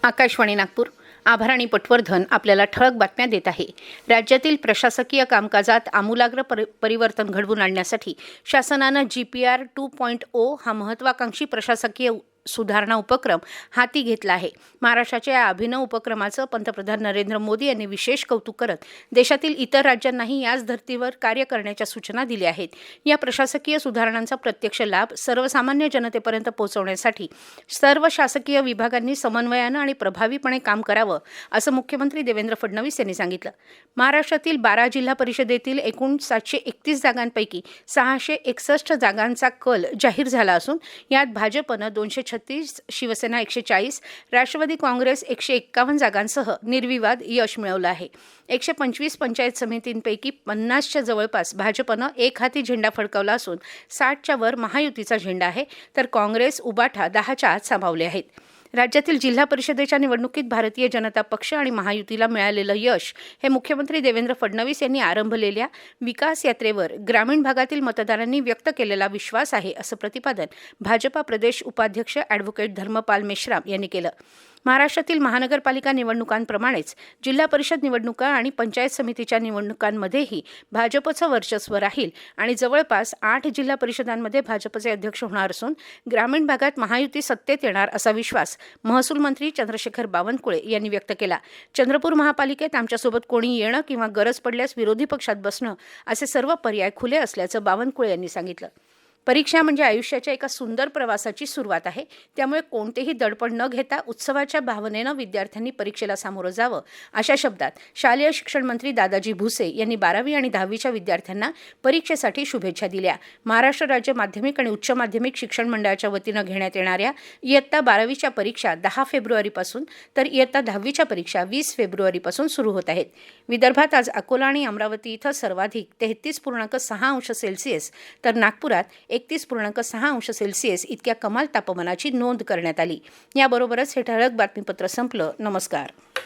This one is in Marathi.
आकाशवाणी नागपूर. आभार आणि पटवर्धन आपल्याला ठळक बातम्या देत आहे. राज्यातील प्रशासकीय कामकाजात आमूलाग्र परिवर्तन घडवून आणण्यासाठी शासनानं GPR 2.0 हा महत्त्वाकांक्षी प्रशासकीय सुधारणा उपक्रम हाती घेतला आहे. महाराष्ट्राच्या या अभिनव उपक्रमाचं पंतप्रधान नरेंद्र मोदी यांनी विशेष कौतुक करत देशातील इतर राज्यांनाही याच धर्तीवर कार्य करण्याच्या सूचना दिल्या आहेत. या प्रशासकीय सुधारणांचा प्रत्यक्ष लाभ सर्वसामान्य जनतेपर्यंत पोहोचवण्यासाठी सर्व शासकीय विभागांनी समन्वयानं आणि प्रभावीपणे काम करावं, असं मुख्यमंत्री देवेंद्र फडणवीस यांनी सांगितलं. महाराष्ट्रातील 12 जिल्हा परिषदेतील एकूण 731 जागांपैकी 661 जागांचा कल जाहीर झाला असून यात भाजपनं 236, शिवसेना 140, राष्ट्रवादी काँग्रेस 151 जागांसह निर्विवाद यश मिळवलं आहे. 125 पंचायत समितींपैकी 50च्या जवळपास भाजपनं एक हाती झेंडा फडकावला असून 60च्या वर महायुतीचा झेंडा आहे, तर काँग्रेस, उबाठा 10च्या आत सामावले आहेत. राज्यातील जिल्हा परिषदेच्या निवडणुकीत भारतीय जनता पक्ष आणि महायुतीला मिळालेलं यश हे मुख्यमंत्री देवेंद्र फडणवीस यांनी आरंभलेल्या विकास यात्रेवर ग्रामीण भागातील मतदारांनी व्यक्त केलेला विश्वास आहे, असं प्रतिपादन भाजपा प्रदेश उपाध्यक्ष ॲडव्होकेट धर्मपाल मेश्राम यांनी केलं. महाराष्ट्रातील महानगरपालिका निवडणुकांप्रमाणेच जिल्हा परिषद निवडणुका आणि पंचायत समितीच्या निवडणुकांमध्येही भाजपचं वर्चस्व राहील आणि जवळपास 8 जिल्हा परिषदांमध्ये भाजपचे अध्यक्ष होणार असून ग्रामीण भागात महायुती सत्तेत येणार असा विश्वास महसूल मंत्री चंद्रशेखर बावनकुळे यांनी व्यक्त केला. चंद्रपूर महापालिकेत आमच्यासोबत कोणी येणं किंवा गरज पडल्यास विरोधी पक्षात बसणं असे सर्व पर्याय खुले असल्याचं बावनकुळे यांनी सांगितलं. परीक्षा म्हणजे आयुष्याच्या एका सुंदर प्रवासाची सुरुवात आहे. त्यामुळे कोणतेही दडपण न घेता उत्सवाच्या भावनेनं विद्यार्थ्यांनी परीक्षेला सामोरं जावं, अशा शब्दात शालेय शिक्षण मंत्री दादाजी भुसे यांनी 12वी आणि 10वीच्या विद्यार्थ्यांना परीक्षेसाठी शुभेच्छा दिल्या. महाराष्ट्र राज्य माध्यमिक आणि उच्च माध्यमिक शिक्षण मंडळाच्या वतीनं घेण्यात येणाऱ्या इयत्ता 12वीच्या परीक्षा 10 फेब्रुवारीपासून तर इयत्ता 10वीच्या परीक्षा 20 फेब्रुवारीपासून सुरू होत आहेत. विदर्भात आज अकोला आणि अमरावती इथं सर्वाधिक 33.6 अंश सेल्सिअस तर नागपुरात 31.6 अंश सेल्सिअस इतक्या कमाल तापमानाची नोंद करण्यात आली. याबरोबरच हे ठळक बातमीपत्र संपलं. नमस्कार.